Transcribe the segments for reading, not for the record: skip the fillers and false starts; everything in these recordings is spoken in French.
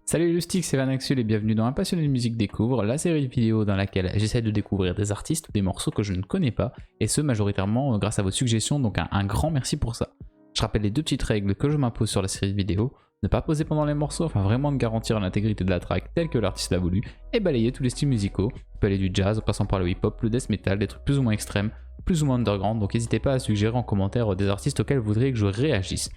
Salut les loustics, c'est Vanaxul et bienvenue dans un passionné de musique découvre, la série de vidéos dans laquelle j'essaie de découvrir des artistes ou des morceaux que je ne connais pas, et ce majoritairement grâce à vos suggestions, donc un grand merci pour ça. Je rappelle les deux petites règles que je m'impose sur la série de vidéos: ne pas poser pendant les morceaux afin vraiment de garantir l'intégrité de la track telle que l'artiste l'a voulu, et balayer tous les styles musicaux. On peut aller du jazz en passant par le hip-hop, le death metal, des trucs plus ou moins extrêmes, plus ou moins underground, donc n'hésitez pas à suggérer en commentaire des artistes auxquels vous voudriez que je réagisse.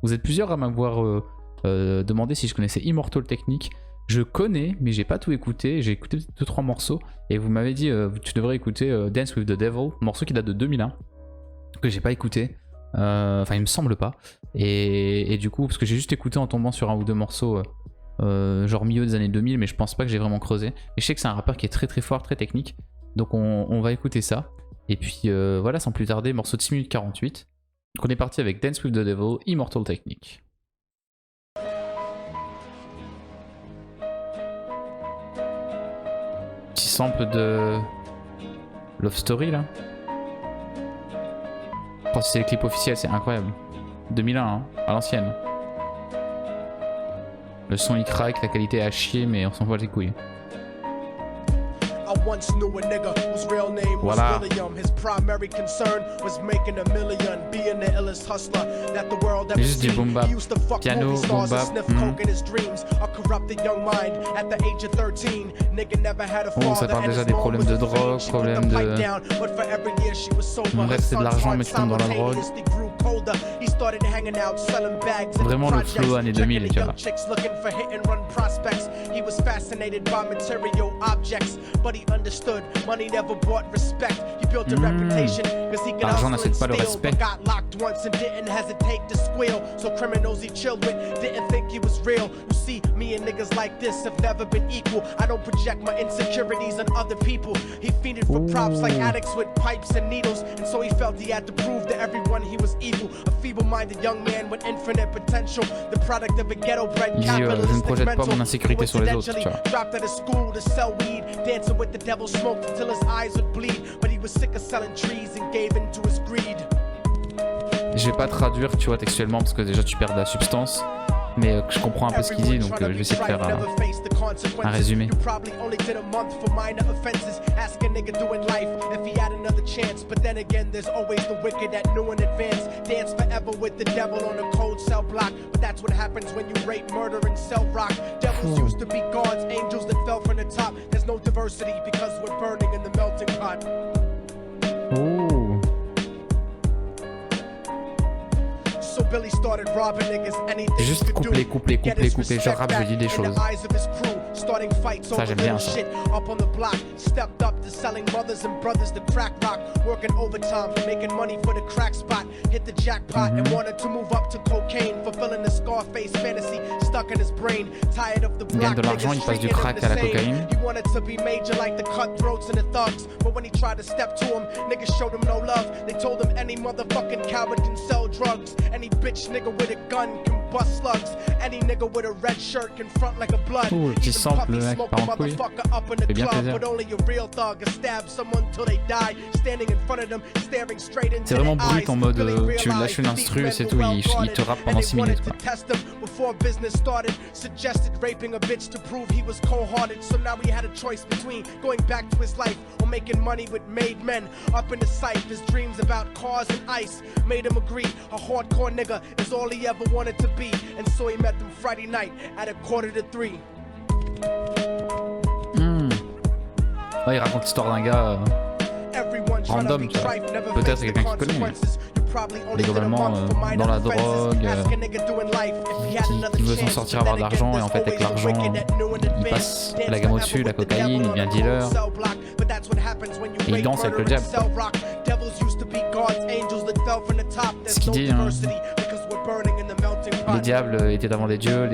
Vous êtes plusieurs à m'avoir demandé si je connaissais IMMORTAL TECHNIQUE. Je connais, mais j'ai pas tout écouté. J'ai écouté 2-3 morceaux et vous m'avez dit tu devrais écouter Dance with the Devil, morceau qui date de 2001 que j'ai pas écouté. Enfin, il me semble pas. Et du coup, parce que j'ai juste écouté en tombant sur un ou deux morceaux, genre milieu des années 2000, mais je pense pas que j'ai vraiment creusé. Et je sais que c'est un rappeur qui est très très fort, très technique. Donc on va écouter ça. Et puis voilà, sans plus tarder, morceau de 6 minutes 48. Donc on est parti avec Dance with the Devil, IMMORTAL TECHNIQUE. Petit sample de Love Story là. Oh, c'est le clip officiel, c'est incroyable. 2001, hein, à l'ancienne. Le son il craque, la qualité est à chier, mais on s'en voit les couilles. Voilà. C'est juste du boom bap, piano, boom bap. Oh, ça parle déjà des problèmes de drogue, problèmes de... Bref, c'est de l'argent mais tu tombes dans la drogue. Vraiment le flow années 2000, tu vois. L'argent n'achète pas le respect. Il dit je ne projette pas mon insécurité sur les autres, tu vois. Je vais pas traduire, tu vois, textuellement parce que déjà tu perds de la substance, mais je comprends un peu ce qu'il dit, donc je vais essayer de faire un résumé. Juste coupler, je rappe, je dis des choses. Ça j'aime bien ça. Il gagne de l'argent, il passe du crack à la cocaïne. Oh, le petit sample, le mec part en couille. C'est bien plaisir. C'est vraiment brut en mode tu lâches une instru et c'est tout, il te rappe pendant 6 minutes quoi. Ouais, il raconte l'histoire d'un gars random, peut-être quelqu'un qui connaît, mais globalement dans la drogue, qui veut s'en sortir, avoir de l'argent, et en fait avec l'argent il passe la gamme au-dessus, la cocaïne, il devient dealer et il danse avec le diable. Ce qu'il dit, hein, les diables étaient avant des dieux,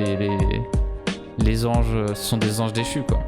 les anges ce sont des anges déchus quoi.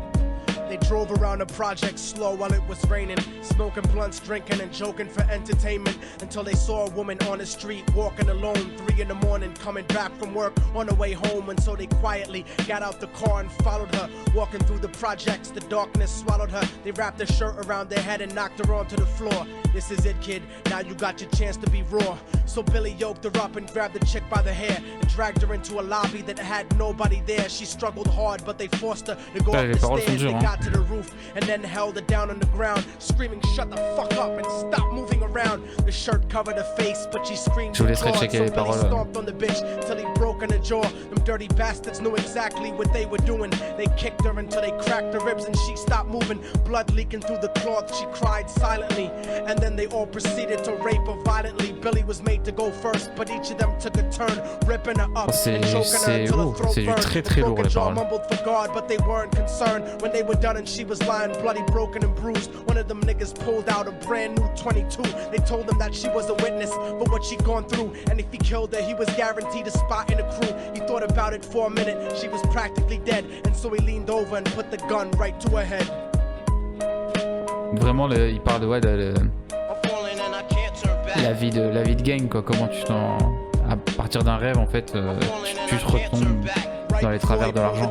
Drove around the project slow while it was raining, smoking blunts, drinking and joking for entertainment, until they saw a woman on the street walking alone, 3 in the morning, coming back from work on her way home. And so they quietly got out the car and followed her, walking through the projects. The darkness swallowed her. They wrapped her shirt around their head and knocked her onto the floor. This is it, kid, now you got your chance to be raw. So Billy yoked her up and grabbed the chick by the hair and dragged her into a lobby that had nobody there. She struggled hard, but they forced her to go up the stairs. They got to the roof and then held her down on the ground, screaming, "Shut the fuck up and stop moving around." The shirt covered her face, but she screamed. Je vous laisserai checker les paroles. Stomped on the bitch till he broke in her jaw. Them dirty bastards knew exactly what they were doing. They kicked her until they cracked her ribs and she stopped moving. Blood leaking through the cloth, she cried silently. And then they all proceeded to rape her violently. Billy was made to go first, but each of them took a turn, ripping her up and choking her until her throat burned. The broken jaw mumbled for God, but they weren't concerned. When they were done and she was lying bloody, broken and bruised, one of them niggas pulled out a brand new 22. They told him that she was a witness for what she'd gone through, and if he killed her, he was guaranteed a spot in the crew. He thought about it for a minute, she was practically dead, and so he leaned over and put the gun right to her head. Vraiment, il parle de ouais, la vie de gang, quoi. Comment tu t'en, à partir d'un rêve, en fait, tu te retombes dans les travers de l'argent.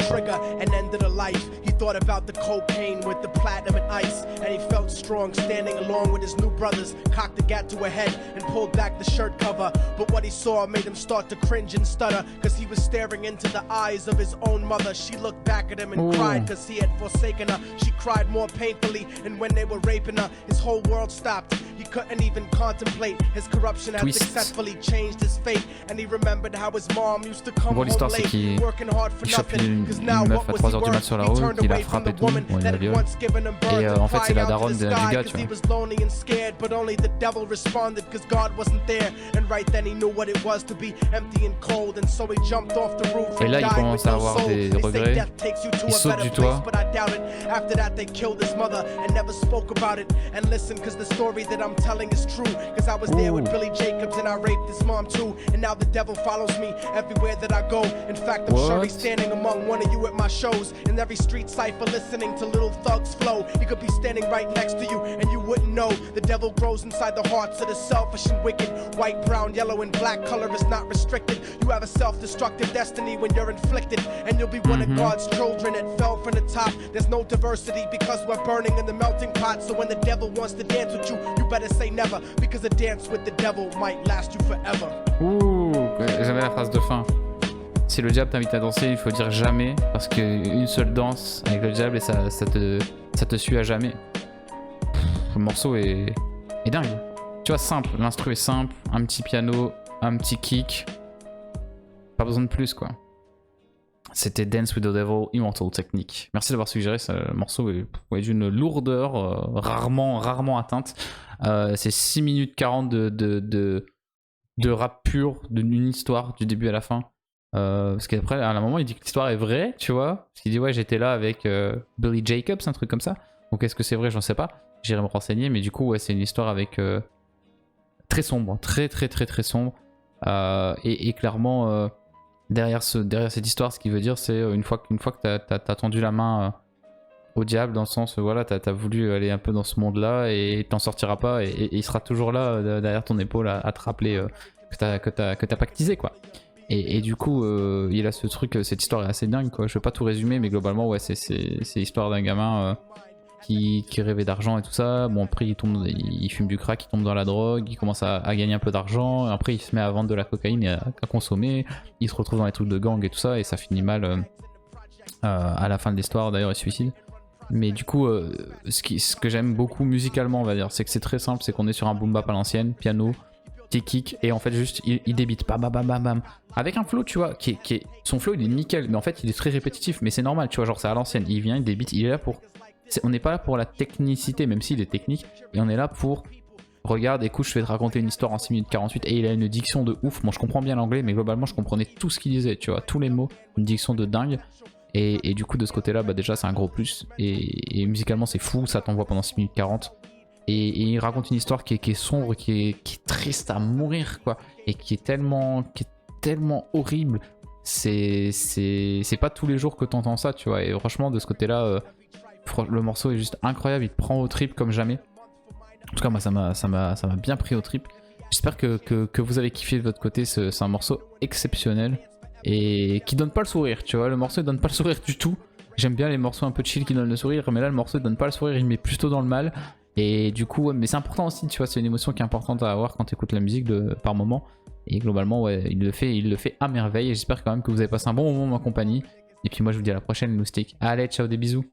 He thought about the cocaine with the platinum and ice, and he felt strong standing along with his new brothers. Cocked the gat to her head and pulled back the shirt cover, but what he saw made him start to cringe and stutter, cause he was staring into the eyes of his own mother. She looked back at him and cried cause he had forsaken her. She cried more painfully, and when they were raping her, his whole world stopped. He couldn't even contemplate. His corruption had successfully changed his fate, and he remembered how his mom used to come home late, working hard for nothing, cause now what was he worth? He turned away from the woman that had once given him birth and cried out to the sky cause he was lonely and scared, but only the devil responded cause God wasn't there, and right then he knew what it was to be empty and cold, and so he jumped off the roof and died with no soul. They say death takes you to a better place, but I doubt it. After that they killed his mother and never spoke about it. And listen, cause the story that I'm telling is true, cause I was there with Billy Jacobs and I raped his mom too, and now the devil follows me everywhere that I go. In fact, I'm surely standing among one of you at my shows, in every street cipher listening to little thugs flow. He could be standing right next to you and you wouldn't know. The devil grows inside the hearts of the selfish and wicked. White, brown, yellow and black color is not restricted. You have a self-destructive destiny when you're inflicted, and you'll be one of God's children that fell from the top. There's no diversity because we're burning in the melting pot, so when the devil wants to dance with you, you better say never, because a dance with the devil might last you forever. Ouh, jamais la phrase de fin. Si le diable t'invite à danser, il faut dire jamais, parce qu'une seule danse avec le diable et ça te suit à jamais. Le morceau est dingue. Tu vois, simple, l'instru est simple, un petit piano, un petit kick, pas besoin de plus quoi. C'était Dance with the Devil, Immortal Technique. Merci d'avoir suggéré ça. Le morceau est d'une lourdeur rarement atteinte. C'est 6 minutes 40 de rap pur, d'une histoire du début à la fin. Parce qu'après, à un moment, il dit que l'histoire est vraie, tu vois. Parce qu'il dit, ouais, j'étais là avec Billy Jacobs, un truc comme ça. Donc, est-ce que c'est vrai? J'en sais pas. J'irai me renseigner. Mais du coup, ouais, c'est une histoire avec très sombre, très sombre. Et clairement, derrière cette histoire, ce qu'il veut dire, c'est une fois que t'as tendu la main au diable, dans le sens, voilà, t'as voulu aller un peu dans ce monde-là et t'en sortiras pas. Et il sera toujours là, derrière ton épaule, à te rappeler que t'as pactisé, quoi. Et du coup, il a ce truc, cette histoire est assez dingue, quoi. Je vais pas tout résumer, mais globalement, ouais, c'est l'histoire d'un gamin qui rêvait d'argent et tout ça. Bon, après, il fume du crack, il tombe dans la drogue, il commence à gagner un peu d'argent. Après, il se met à vendre de la cocaïne et à consommer. Il se retrouve dans les trucs de gang et tout ça, et ça finit mal à la fin de l'histoire. D'ailleurs, il se suicide. Mais du coup, ce que j'aime beaucoup musicalement, on va dire, c'est que c'est très simple, c'est qu'on est sur un boom bap à l'ancienne, piano, petit kick, et en fait juste il débite bam bam bam bam avec un flow, tu vois, qui est son flow il est nickel, mais en fait il est très répétitif, mais c'est normal, tu vois, genre c'est à l'ancienne, il vient, il débite, il est là pour, on n'est pas là pour la technicité, même s'il est technique, et on est là pour, regarde, écoute, je vais te raconter une histoire en 6 minutes 48, et il a une diction de ouf. Moi je comprends bien l'anglais, mais globalement je comprenais tout ce qu'il disait, tu vois, tous les mots, une diction de dingue. Et du coup de ce côté là, bah déjà c'est un gros plus, et musicalement c'est fou, ça t'envoie pendant 6 minutes 40. Et il raconte une histoire qui est sombre, qui est triste à mourir, quoi, et qui est tellement horrible. C'est pas tous les jours que t'entends ça, tu vois. Et franchement, de ce côté-là, le morceau est juste incroyable. Il te prend au trip comme jamais. En tout cas, moi, ça m'a bien pris au trip. J'espère que vous avez kiffé de votre côté. C'est un morceau exceptionnel et qui donne pas le sourire, tu vois. Le morceau il donne pas le sourire du tout. J'aime bien les morceaux un peu chill qui donnent le sourire, mais là le morceau il donne pas le sourire, il met plutôt dans le mal. Et du coup, ouais, mais c'est important aussi, tu vois, c'est une émotion qui est importante à avoir quand tu écoutes la musique par moment. Et globalement, ouais, il le fait à merveille. Et j'espère quand même que vous avez passé un bon moment en ma compagnie. Et puis moi, je vous dis à la prochaine, les loustics. Allez, ciao, des bisous.